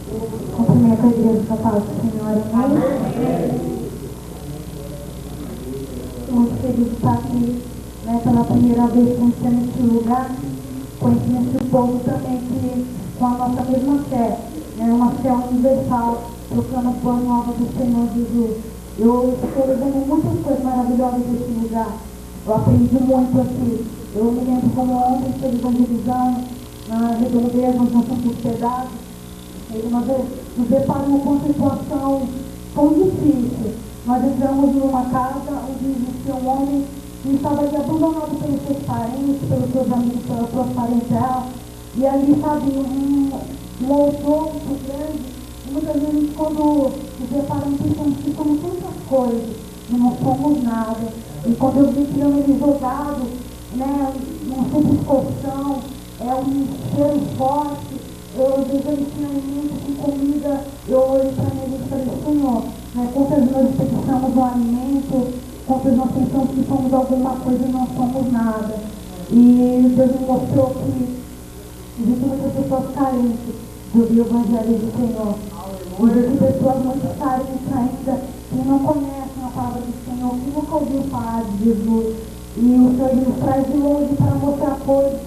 Cumprimento a igreja com a paz do Senhor, amém? Muito feliz de estar aqui, né, pela primeira vez conhecendo esse lugar, conhecendo esse povo também que, com a nossa mesma fé, né, uma fé universal, proclama as boas novas do Senhor Jesus. Eu estou vendo muitas coisas maravilhosas nesse lugar. Eu aprendi muito aqui. Eu me lembro como ontem esteve evangelizando na redondeza, nós não somos pedaços. E nós nos deparamos com uma situação tão difícil. Nós entramos numa casa onde existia um homem que estava ali abandonado pelos seus parentes, pelos seus amigos, pela sua parentela. E ali, sabe, um horror muito grande. E muitas vezes, quando nos deparamos, pensamos que somos tantas coisas e não somos nada. E quando eu vi que ele jogado, né, num simples colchão, um cheiro forte, eu vejo ele tinha alimento com comida, eu olhei para ele e falei, Senhor, né, quantas nós precisamos um alimento, quantas nós pensamos que somos alguma coisa e não somos nada. E Deus me mostrou que existem muitas pessoas carentes de ouvir o Evangelho do Senhor. Existem pessoas muito carentes ainda que não conhecem a palavra do Senhor, que nunca ouviu falar de Jesus. E o Senhor nos traz de longe para mostrar coisas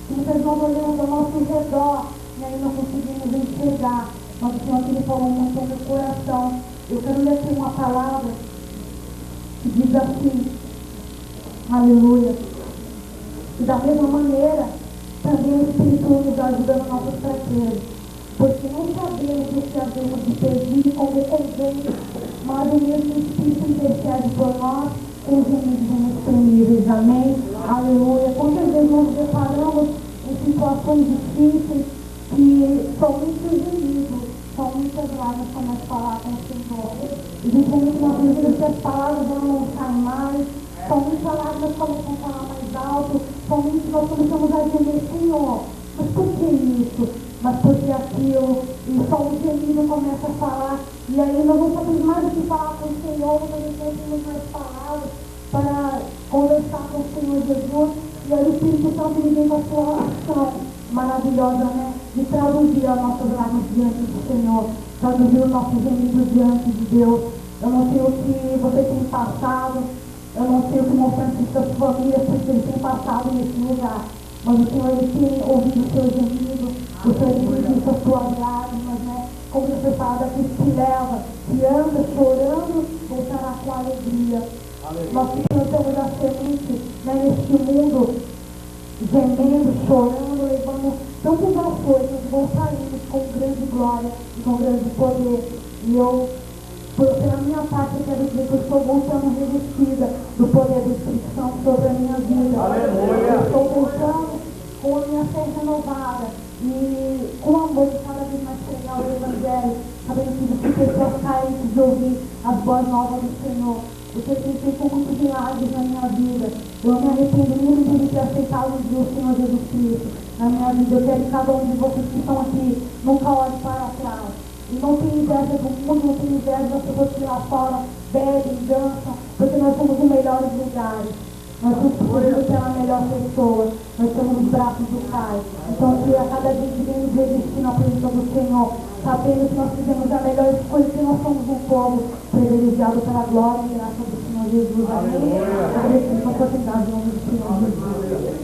que muitas vezes nós olhamos ao nosso redor e aí não conseguimos enxergar. Mas o Senhor que falou muito no meu coração. Eu quero ler aqui uma palavra que diz assim, aleluia. E da mesma maneira, também o Espírito nos ajuda nas nossas fraquezas. Porque não sabemos o que havemos de pedir como convém, mas o mesmo Espírito intercede por nós com gemidos inexprimíveis. Amém? Aleluia. Quantas vezes nós nos deparamos em situações difíceis que somente o gemido, somente as lágrimas começam a falar com o Senhor. Existem muitas vezes que as palavras não saem mais, somente as lágrimas começam a falar mais alto, somente nós começamos a gemer, Senhor, mas por que isso? Mas porque aquilo, e só o gemido começa a falar, e aí nós não sabemos mais o que falar com o Senhor, nós não temos mais palavras para conversar com o Senhor Jesus, e aí o Espírito Santo vem com a sua ação maravilhosa, né? De traduzir as nossas lágrimas diante do Senhor, traduzir os nossos gemidos diante de Deus. Eu não sei o que você tem passado, eu não sei o que mostrando das famílias, porque eles têm passado nesse lugar. Mas o Senhor, Ele tem ouvido o seu gemido, o Senhor tem visto as suas lágrimas, né? Como você fala, daquele que leva, que anda chorando, voltará com alegria. Nós plantamos a semente, né, neste mundo, gemendo, chorando, levando tantas ações, voltaremos com grande glória e com grande poder. E eu, pela minha parte, eu quero dizer que eu estou voltando revestida do poder do Espírito Santo sobre a minha vida. Aleluia. Eu estou voltando com a minha fé renovada e com amor de cada vez mais pregar o Evangelho, sabendo que existem pessoas carentes de ouvir as boas novas do Senhor. Porque tem feito muitos milagres na minha vida. Eu me arrependo muito de ter aceitado o Senhor Jesus Cristo na minha vida. Eu quero que cada um de vocês que estão aqui nunca olhe para trás. E não tem inveja do mundo, não tem inveja das pessoas que lá fora bebem, dançam, porque nós somos os melhores lugares. Nós somos escolhidos pela melhor pessoa. Nós estamos nos braços do Pai. Então, que a cada dia que vem nos resistir na presença do Senhor, sabendo que nós fizemos a melhor escolha, que nós somos um povo privilegiado pela glória e graça do Senhor Jesus. Amém? Agradeço por sua oportunidade em nome do Senhor Jesus.